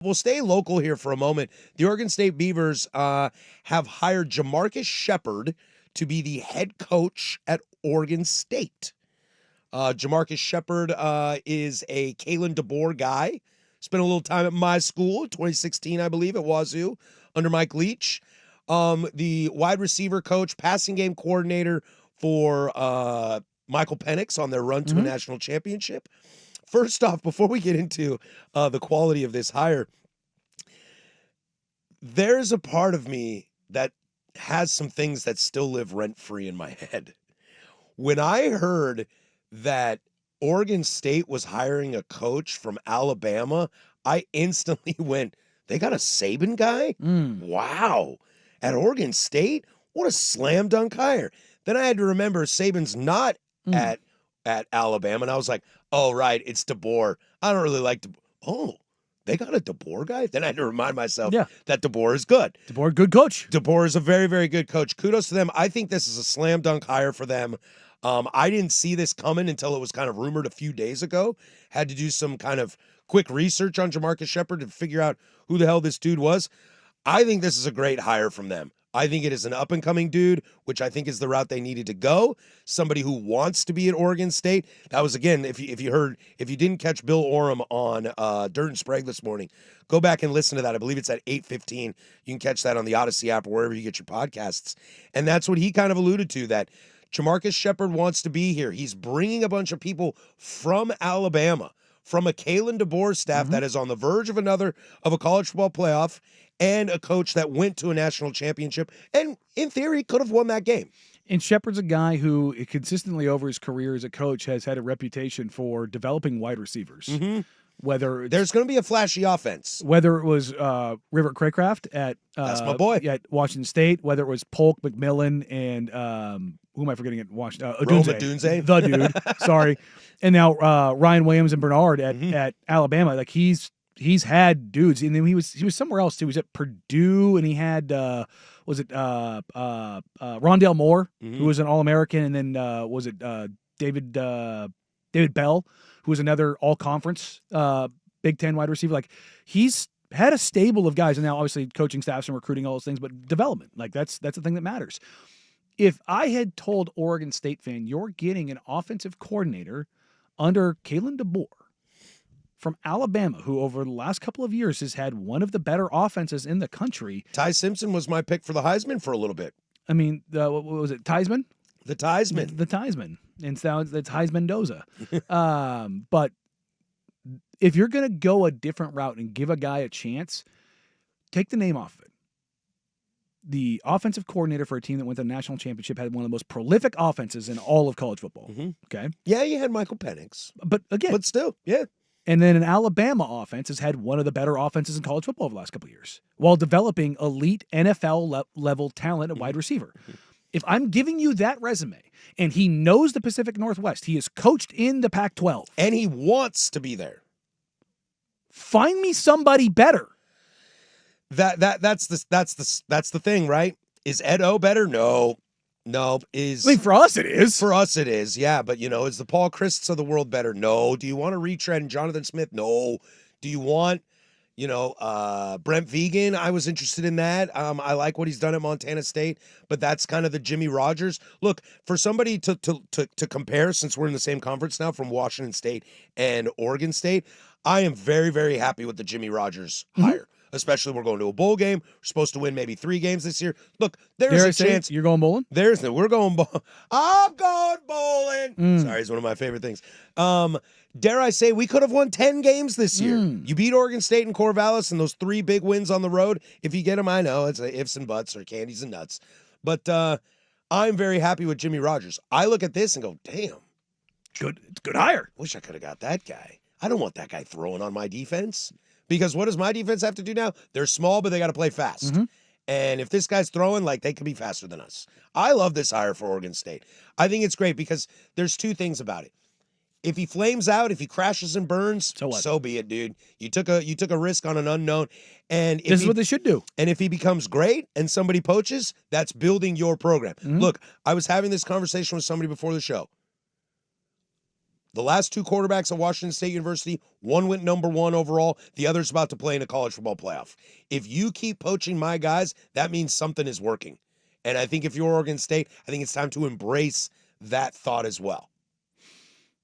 We'll stay local here for a moment. The Oregon State Beavers have hired Jamarcus Shepard to be the head coach at Oregon State. Jamarcus Shepard is a Kalen DeBoer guy. Spent a little time at my school, 2016, I believe, at Wazoo, under Mike Leach. The wide receiver coach, passing game coordinator for Michael Penix on their run to a national championship. First off, before we get into the quality of this hire, there's a part of me that has some things that still live rent-free in my head. When I heard that Oregon State was hiring a coach from Alabama, I instantly went, they got a Saban guy? Wow. At Oregon State? What a slam dunk hire. Then I had to remember Saban's not at Alabama, and I was like, oh, right, it's DeBoer. I don't really like DeBoer. Oh, they got a DeBoer guy? Then I had to remind myself that DeBoer is good. DeBoer, good coach. DeBoer is a very, very good coach. Kudos to them. I think this is a slam dunk hire for them. I didn't see this coming until it was kind of rumored a few days ago. Had to do some kind of quick research on Jamarcus Shepard to figure out who the hell this dude was. I think this is a great hire from them. I think it is an up-and-coming dude, which I think is the route they needed to go. Somebody who wants to be at Oregon State. That was, again, if you didn't catch Bill Oram on Dirt and Sprague this morning, go back and listen to that. I believe it's at 8:15. You can catch that on the Odyssey app or wherever you get your podcasts. And that's what he kind of alluded to, that Jamarcus Shepard wants to be here. He's bringing a bunch of people from Alabama, from a Kalen DeBoer staff that is on the verge of a college football playoff, and a coach that went to a national championship and, in theory, could have won that game. And Shepard's a guy who consistently over his career as a coach has had a reputation for developing wide receivers. Whether there's going to be a flashy offense. Whether it was River Craycraft at that's my boy at Washington State, whether it was Polk, McMillan, and who am I forgetting at Washington? Odunze. The dude. Sorry. And now Ryan Williams and Bernard at Alabama. Like he's had dudes, and then he was somewhere else too. He was at Purdue, and he had Rondale Moore, who was an All-American, and then David Bell, who was another All-Conference Big Ten wide receiver. Like he's had a stable of guys, and now obviously coaching staffs and recruiting, all those things, but development, like that's the thing that matters. If I had told Oregon State fan, you're getting an offensive coordinator under Kalen DeBoer from Alabama, who over the last couple of years has had one of the better offenses in the country. Ty Simpson was my pick for the Heisman for a little bit. I mean, what was it, Theismann? The Theismann. The Theismann. And so it's Heisman-Doza. But if you're going to go a different route and give a guy a chance, take the name off of it. The offensive coordinator for a team that went to the national championship had one of the most prolific offenses in all of college football. Okay? Yeah, you had Michael Penix. But again. But still, yeah. And then an Alabama offense has had one of the better offenses in college football over the last couple of years while developing elite NFL level talent at wide receiver. If I'm giving you that resume and he knows the Pacific Northwest, he is coached in the Pac-12. And he wants to be there. Find me somebody better. That's the thing, right? Is Ed O better? No. Is I mean, for us it is. For us it is, yeah. But is the Paul Christs of the world better? No. Do you want to retread Jonathan Smith? No. Do you want, Brent Vegan? I was interested in that. I like what he's done at Montana State, but that's kind of the Jimmy Rogers. Look, for somebody to compare, since we're in the same conference now, from Washington State and Oregon State, I am very, very happy with the Jimmy Rogers hire. Especially we're going to a bowl game. We're supposed to win maybe 3 games this year. Look, there's a chance. You're going bowling? We're going bowling. I'm going bowling. Sorry, it's one of my favorite things. Dare I say we could have won 10 games this year. You beat Oregon State and Corvallis and those 3 big wins on the road. If you get them, I know it's ifs and buts or candies and nuts. But I'm very happy with Jimmy Rogers. I look at this and go, damn. Good hire. Wish I could have got that guy. I don't want that guy throwing on my defense. Because what does my defense have to do now? They're small, but they got to play fast. And if this guy's throwing, they could be faster than us. I love this hire for Oregon State. I think it's great because there's 2 things about it. If he flames out, if he crashes and burns, so be it, dude. You took a risk on an unknown. And this is what they should do. And if he becomes great and somebody poaches, that's building your program. Look, I was having this conversation with somebody before the show. The last two quarterbacks at Washington State University, one went number 1 overall, the other's about to play in a college football playoff. If you keep poaching my guys, that means something is working. And I think if you're Oregon State, I think it's time to embrace that thought as well.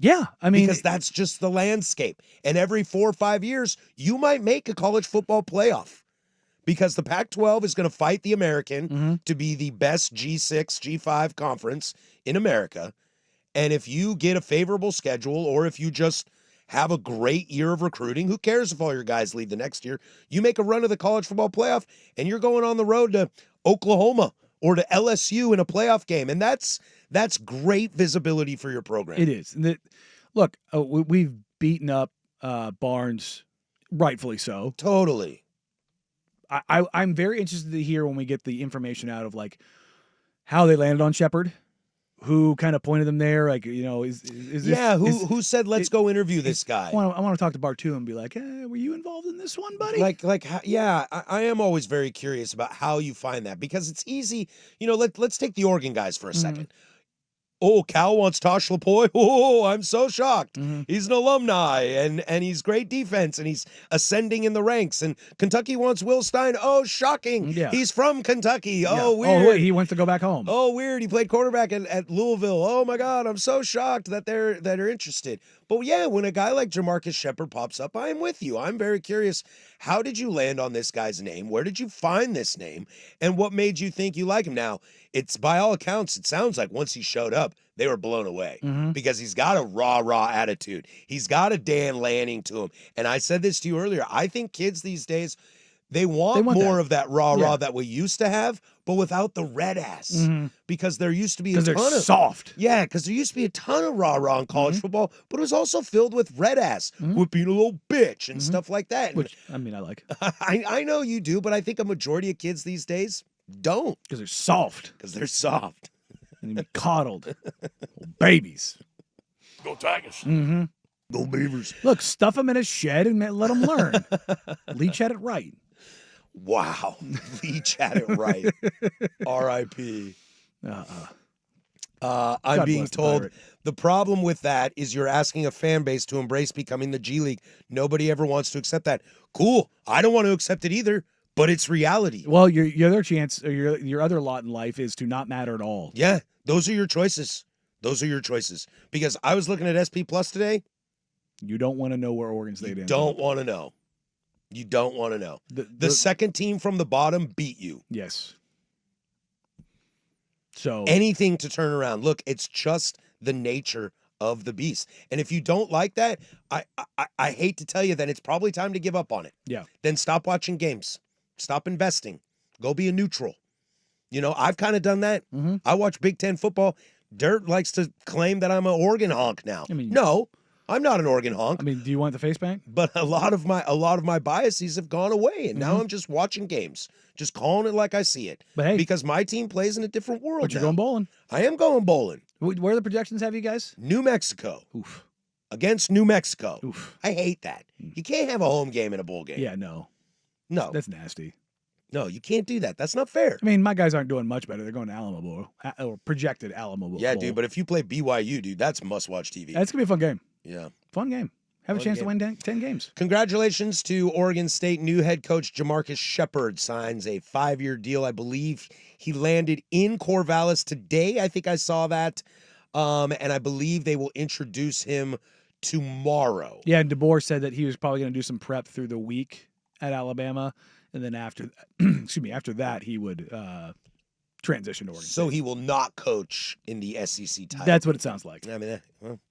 Yeah, I mean, because that's just the landscape. And every 4 or 5 years, you might make a college football playoff because the Pac-12 is going to fight the American to be the best G6, G5 conference in America. And if you get a favorable schedule or if you just have a great year of recruiting, who cares if all your guys leave the next year? You make a run of the college football playoff and you're going on the road to Oklahoma or to LSU in a playoff game. And that's great visibility for your program. It is. Look, we've beaten up Barnes, rightfully so. Totally. I'm very interested to hear when we get the information out of like how they landed on Shepard, who kind of pointed them there. Like, is this, who said let's go interview this guy? I want to talk to Bartu and be like, hey, were you involved in this one, buddy? I am always very curious about how you find that because it's easy. Let's take the Oregon guys for a second. Oh, Cal wants Tosh Lapoy. Oh, I'm so shocked. He's an alumni, and he's great defense, and he's ascending in the ranks. And Kentucky wants Will Stein. Oh, shocking. Yeah. He's from Kentucky. Oh, weird. Oh, wait, he wants to go back home. Oh, weird. He played quarterback at Louisville. Oh, my God. I'm so shocked that they're interested. But, yeah, when a guy like Jamarcus Shepard pops up, I'm with you. I'm very curious. How did you land on this guy's name? Where did you find this name? And what made you think you like him? Now, it's by all accounts, it sounds like once he showed up, they were blown away because he's got a raw attitude. He's got a Dan Lanning to him. And I said this to you earlier. I think kids these days, they want more of that raw that we used to have, but without the red ass. Because there used to be a ton of soft. Yeah, because there used to be a ton of raw in college football, but it was also filled with red ass, with being a little bitch and stuff like that. Which, I mean, I like. I know you do, but I think a majority of kids these days don't. Because they're soft. And be coddled. Babies. Go Tigers. Go Beavers. Look, stuff them in a shed and let them learn. Leach had it right. Wow. Leach had it right. R.I.P. I'm being told the problem with that is you're asking a fan base to embrace becoming the G League. Nobody ever wants to accept that. Cool. I don't want to accept it either. But it's reality. Well, your other chance, or your other lot in life is to not matter at all. Yeah, those are your choices. Because I was looking at SP Plus today. You don't want to know where Oregon State is. You don't want to know. The second team from the bottom beat you. Yes. So anything to turn around. Look, it's just the nature of the beast. And if you don't like that, I hate to tell you, then it's probably time to give up on it. Yeah. Then stop watching games. Stop investing. Go be a neutral. I've kind of done that. I watch Big Ten football. Dirt likes to claim that I'm an Oregon honk now. No, I'm not an Oregon honk. Do you want the face bank? But a lot of my biases have gone away, and now I'm just watching games, just calling it like I see it. But hey, because my team plays in a different world. But you're going bowling. I am going bowling. Where the projections have you guys? New Mexico. Oof. Against New Mexico. Oof. I hate that. You can't have a home game in a bowl game. Yeah, no. That's nasty. No, you can't do that. That's not fair. My guys aren't doing much better. They're going to Alamo Bowl, or projected Alamo Bowl. Yeah, dude, but if you play BYU, dude, that's must-watch TV. That's going to be a fun game. Yeah. Fun game. Have a chance to win 10 games. Congratulations to Oregon State new head coach Jamarcus Shepard. Signs a 5-year deal. I believe he landed in Corvallis today. I think I saw that. And I believe they will introduce him tomorrow. Yeah, and DeBoer said that he was probably going to do some prep through the week at Alabama, and then after that he would transition to Oregon State. So he will not coach in the SEC title. That's what it sounds like. Well.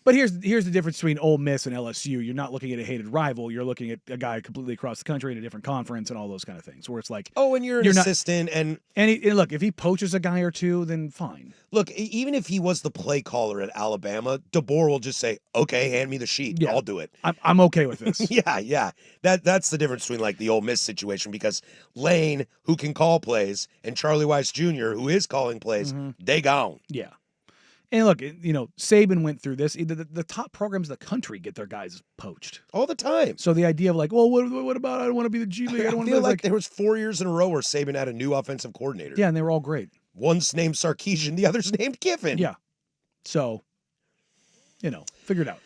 But here's the difference between Ole Miss and LSU. You're not looking at a hated rival. You're looking at a guy completely across the country in a different conference and all those kind of things. Where it's like, and you're an assistant, and look, if he poaches a guy or two, then fine. Look, even if he was the play caller at Alabama, DeBoer will just say, "Okay, hand me the sheet. Yeah, I'll do it. I'm okay with this." Yeah. That's the difference between like the Ole Miss situation, because Lane, who can call plays, and Charlie Weiss Jr., who is calling plays, they gone. Yeah. And look, Saban went through this. The top programs in the country get their guys poached all the time. So the idea of like, well, what about I don't want to be the G League. I feel like there was 4 years in a row where Saban had a new offensive coordinator. Yeah, and they were all great. One's named Sarkisian, the other's named Kiffin. Yeah. So figure it out.